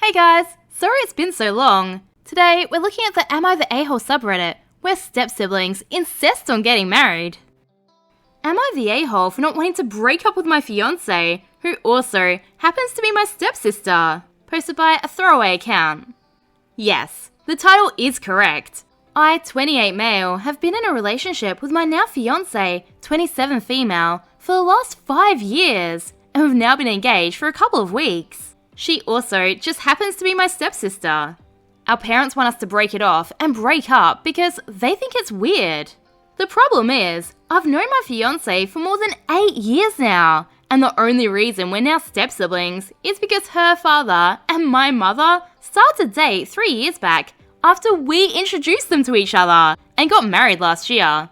Hey guys, sorry it's been so long. Today we're looking at the Am I the A-hole subreddit, where step-siblings insist on getting married. Am I the a-hole for not wanting to break up with my fiancé, who also happens to be my stepsister? Posted by a throwaway account. Yes, the title is correct. I, 28 male, have been in a relationship with my now fiancé, 27 female, for the last 5 years, and we've now been engaged for a couple of weeks. She also just happens to be my stepsister. Our parents want us to break it off and break up because they think it's weird. The problem is, I've known my fiancé for more than 8 years now, and the only reason we're now step-siblings is because her father and my mother started to date 3 years back after we introduced them to each other and got married last year.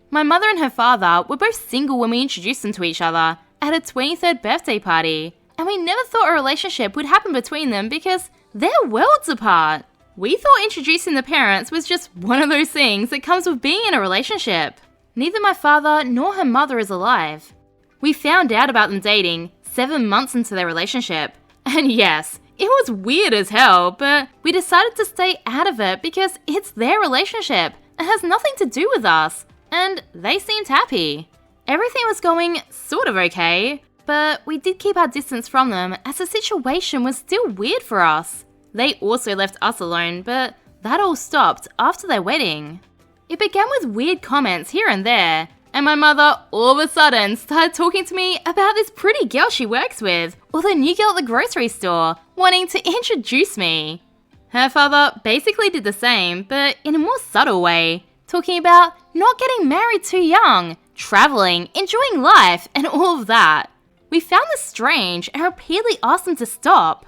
My mother and her father were both single when we introduced them to each other at a 23rd birthday party, and we never thought a relationship would happen between them because they're worlds apart. We thought introducing the parents was just one of those things that comes with being in a relationship. Neither my father nor her mother is alive. We found out about them dating 7 months into their relationship, and yes, it was weird as hell, but we decided to stay out of it because it's their relationship and has nothing to do with us, and they seemed happy. Everything was going sort of okay, but we did keep our distance from them as the situation was still weird for us. They also left us alone, but that all stopped after their wedding. It began with weird comments here and there, and my mother all of a sudden started talking to me about this pretty girl she works with, or the new girl at the grocery store, wanting to introduce me. Her father basically did the same, but in a more subtle way, talking about not getting married too young, traveling, enjoying life, and all of that. We found this strange and repeatedly asked them to stop.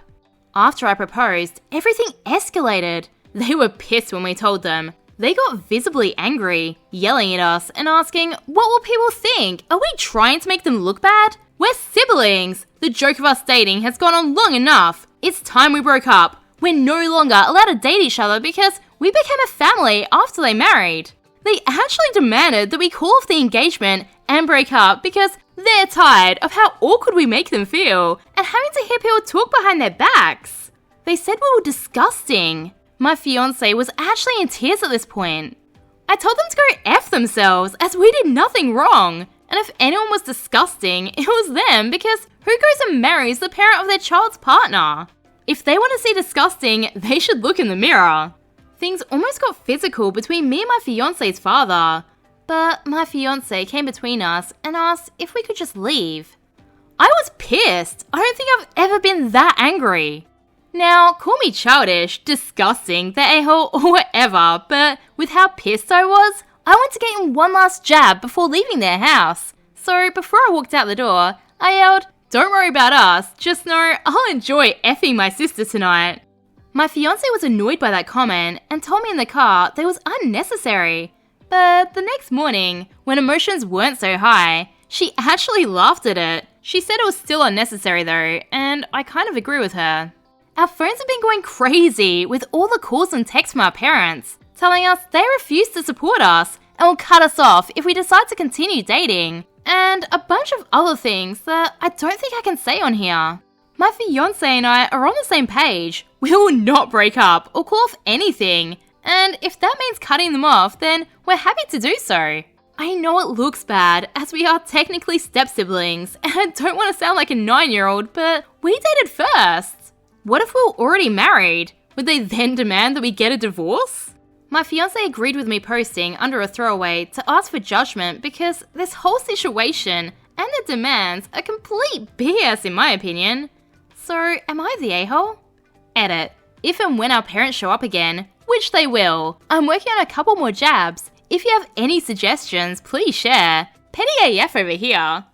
After I proposed, everything escalated. They were pissed when we told them. They got visibly angry, yelling at us and asking, what will people think? Are we trying to make them look bad? We're siblings! The joke of us dating has gone on long enough. It's time we broke up. We're no longer allowed to date each other because we became a family after they married. They actually demanded that we call off the engagement and break up because they're tired of how awkward we make them feel and having to hear people talk behind their backs. They said we were disgusting. My fiancé was actually in tears at this point. I told them to go F themselves as we did nothing wrong. And if anyone was disgusting, it was them because who goes and marries the parent of their child's partner? If they want to see disgusting, they should look in the mirror. Things almost got physical between me and my fiancé's father. But my fiancé came between us and asked if we could just leave. I was pissed. I don't think I've ever been that angry. Now, call me childish, disgusting, the a-hole, or whatever, but with how pissed I was, I went to get in one last jab before leaving their house. So before I walked out the door, I yelled, "Don't worry about us, just know I'll enjoy effing my sister tonight." My fiancé was annoyed by that comment and told me in the car that it was unnecessary. But the next morning, when emotions weren't so high, she actually laughed at it. She said it was still unnecessary though, and I kind of agree with her. Our phones have been going crazy with all the calls and texts from our parents, telling us they refuse to support us and will cut us off if we decide to continue dating, and a bunch of other things that I don't think I can say on here. My fiancé and I are on the same page. We will not break up or call off anything, and if that means cutting them off, then we're happy to do so. I know it looks bad, as we are technically step-siblings, and I don't want to sound like a 9-year-old, but we dated first. What if we were already married? Would they then demand that we get a divorce? My fiancé agreed with me posting under a throwaway to ask for judgment because this whole situation and the demands are complete BS in my opinion. So, am I the a-hole? Edit. If and when our parents show up again, which they will, I'm working on a couple more jabs. If you have any suggestions, please share. Petty AF over here.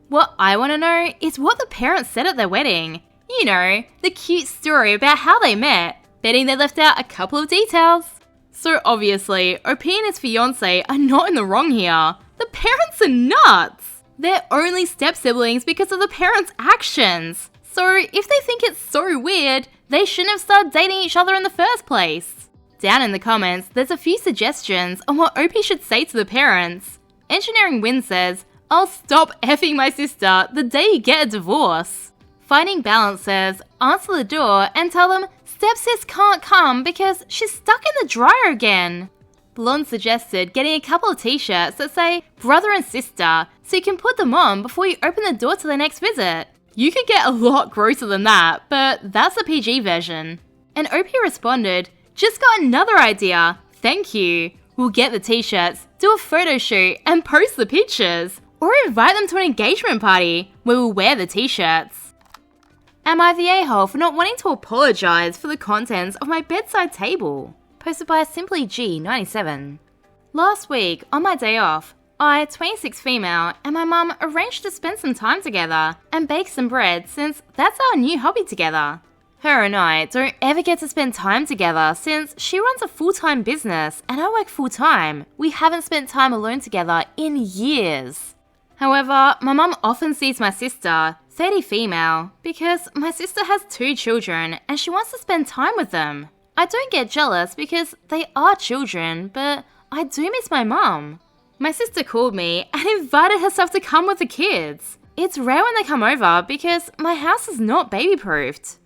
What I want to know is what the parents said at their wedding. You know, the cute story about how they met. Betting they left out a couple of details. So obviously, OP and his fiancé are not in the wrong here. The parents are nuts. They're only step-siblings because of the parents' actions. So if they think it's so weird, they shouldn't have started dating each other in the first place. Down in the comments, there's a few suggestions on what OP should say to the parents. Engineering Win says, "I'll stop effing my sister the day you get a divorce." Finding Balance says, answer the door and tell them, Stepsis can't come because she's stuck in the dryer again. Blonde suggested getting a couple of t-shirts that say brother and sister so you can put them on before you open the door to the next visit. You could get a lot grosser than that, but that's the PG version. And OP responded, just got another idea, thank you. We'll get the t-shirts, do a photo shoot and post the pictures. Or invite them to an engagement party where we'll wear the t-shirts. Am I the a-hole for not wanting to apologise for the contents of my bedside table? Posted by Simply G97. Last week, on my day off, I, 26 female, and my mum arranged to spend some time together and bake some bread since that's our new hobby together. Her and I don't ever get to spend time together since she runs a full-time business and I work full-time. We haven't spent time alone together in years. However, my mum often sees my sister, 30 female, because my sister has 2 children and she wants to spend time with them. I don't get jealous because they are children, but I do miss my mum. My sister called me and invited herself to come with the kids. It's rare when they come over because my house is not baby-proofed.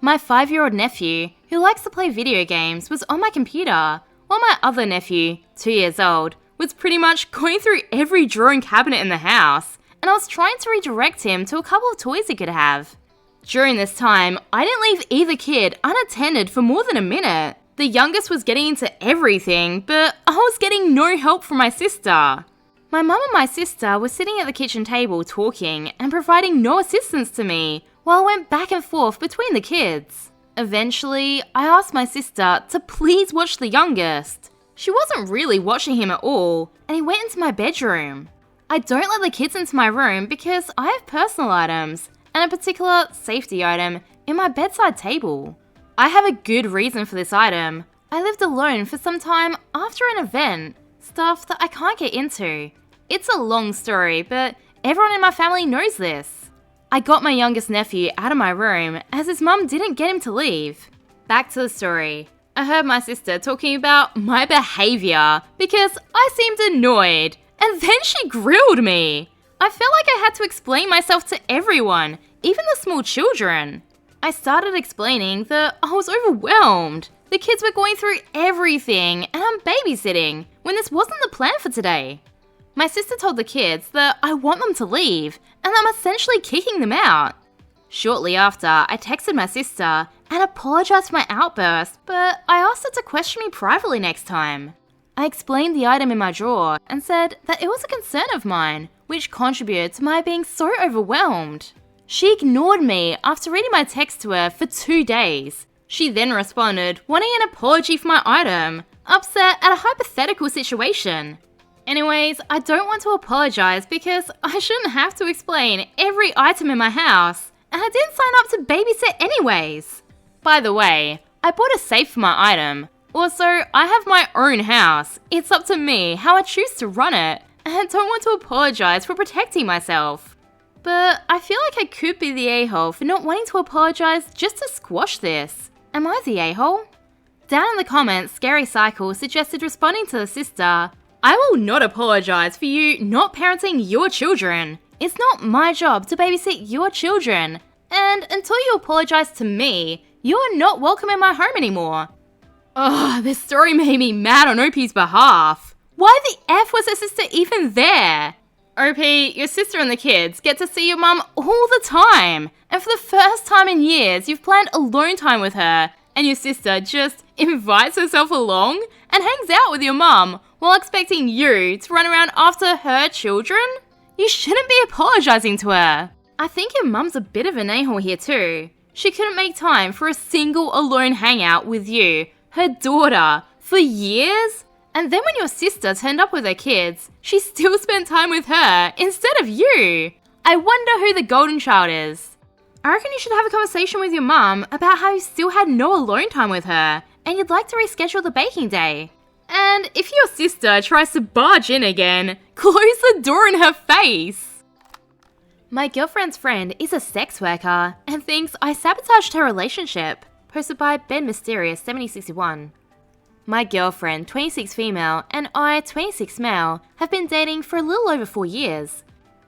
My 5-year-old nephew, who likes to play video games, was on my computer, while my other nephew, 2 years old, was pretty much going through every drawer and cabinet in the house, and I was trying to redirect him to a couple of toys he could have. During this time, I didn't leave either kid unattended for more than a minute. The youngest was getting into everything, but I was getting no help from my sister. My mum and my sister were sitting at the kitchen table talking and providing no assistance to me, while I went back and forth between the kids. Eventually, I asked my sister to please watch the youngest. She wasn't really watching him at all, and he went into my bedroom. I don't let the kids into my room because I have personal items, and a particular safety item, in my bedside table. I have a good reason for this item. I lived alone for some time after an event, stuff that I can't get into. It's a long story, but everyone in my family knows this. I got my youngest nephew out of my room as his mum didn't get him to leave. Back to the story. I heard my sister talking about my behaviour because I seemed annoyed, and then she grilled me. I felt like I had to explain myself to everyone, even the small children. I started explaining that I was overwhelmed. The kids were going through everything and I'm babysitting when this wasn't the plan for today. My sister told the kids that I want them to leave and that I'm essentially kicking them out. Shortly after, I texted my sister and apologised for my outburst, but I asked her to question me privately next time. I explained the item in my drawer and said that it was a concern of mine, which contributed to my being so overwhelmed. She ignored me after reading my text to her for 2 days. She then responded wanting an apology for my item, upset at a hypothetical situation. Anyways, I don't want to apologise because I shouldn't have to explain every item in my house, and I didn't sign up to babysit anyways. By the way, I bought a safe for my item. Also, I have my own house. It's up to me how I choose to run it, and I don't want to apologise for protecting myself. But I feel like I could be the a-hole for not wanting to apologise just to squash this. Am I the a-hole? Down in the comments, Scary Cycle suggested responding to the sister, I will not apologise for you not parenting your children. It's not my job to babysit your children. And until you apologise to me, you are not welcome in my home anymore. Ugh, this story made me mad on OP's behalf. Why the F was her sister even there? OP, your sister and the kids get to see your mum all the time. And for the first time in years, you've planned alone time with her. And your sister just invites herself along and hangs out with your mum while expecting you to run around after her children? You shouldn't be apologising to her. I think your mum's a bit of an a-hole here too. She couldn't make time for a single alone hangout with you, her daughter, for years? And then when your sister turned up with her kids, she still spent time with her instead of you. I wonder who the golden child is. I reckon you should have a conversation with your mum about how you still had no alone time with her and you'd like to reschedule the baking day. And if your sister tries to barge in again, close the door in her face. My girlfriend's friend is a sex worker and thinks I sabotaged her relationship. Posted by Ben Mysterious 7061. My girlfriend, 26 female, and I, 26 male, have been dating for a little over 4 years.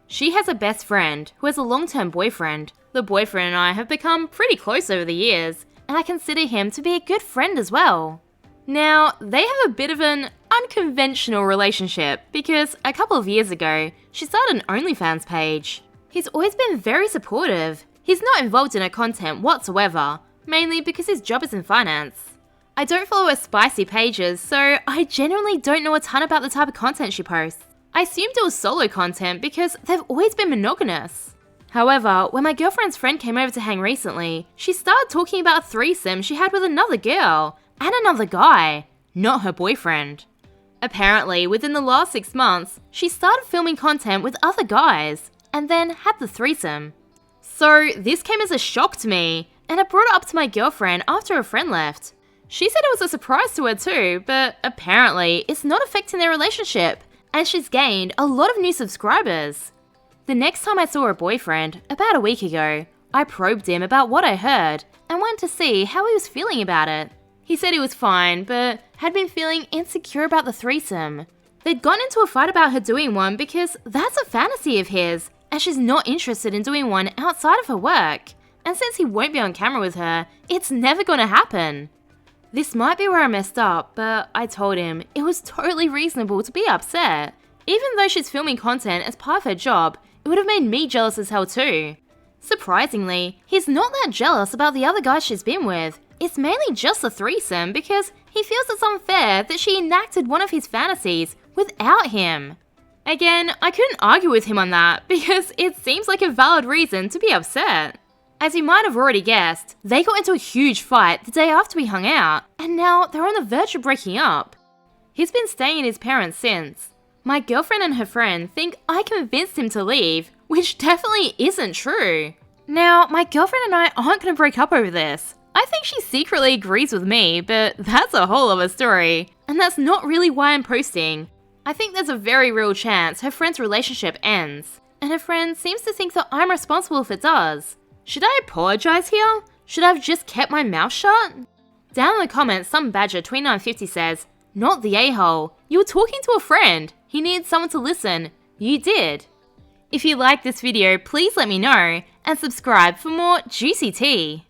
She has a best friend who has a long-term boyfriend. The boyfriend and I have become pretty close over the years, and I consider him to be a good friend as well. Now, they have a bit of an unconventional relationship because a couple of years ago, she started an OnlyFans page. He's always been very supportive. He's not involved in her content whatsoever, mainly because his job is in finance. I don't follow her spicy pages, so I genuinely don't know a ton about the type of content she posts. I assumed it was solo content because they've always been monogamous. However, when my girlfriend's friend came over to hang recently, she started talking about a threesome she had with another girl and another guy, not her boyfriend. Apparently, within the last 6 months, she started filming content with other guys and then had the threesome. So this came as a shock to me, and I brought it up to my girlfriend after her friend left. She said it was a surprise to her too, but apparently it's not affecting their relationship, and she's gained a lot of new subscribers. The next time I saw her boyfriend, about a week ago, I probed him about what I heard and wanted to see how he was feeling about it. He said he was fine, but had been feeling insecure about the threesome. They'd gotten into a fight about her doing one because that's a fantasy of his, and she's not interested in doing one outside of her work. And since he won't be on camera with her, it's never gonna happen. This might be where I messed up, but I told him it was totally reasonable to be upset. Even though she's filming content as part of her job, it would have made me jealous as hell too. Surprisingly, he's not that jealous about the other guys she's been with. It's mainly just a threesome because he feels it's unfair that she enacted one of his fantasies without him. Again, I couldn't argue with him on that because it seems like a valid reason to be upset. As you might have already guessed, they got into a huge fight the day after we hung out, and now they're on the verge of breaking up. He's been staying at his parents since. My girlfriend and her friend think I convinced him to leave, which definitely isn't true. Now, my girlfriend and I aren't going to break up over this. I think she secretly agrees with me, but that's a whole other story. And that's not really why I'm posting. I think there's a very real chance her friend's relationship ends, and her friend seems to think that I'm responsible if it does. Should I apologize here? Should I have just kept my mouth shut? Down in the comments, some badger 2950 says, "Not the a-hole. You were talking to a friend. He needed someone to listen. You did." If you liked this video, please let me know and subscribe for more juicy tea.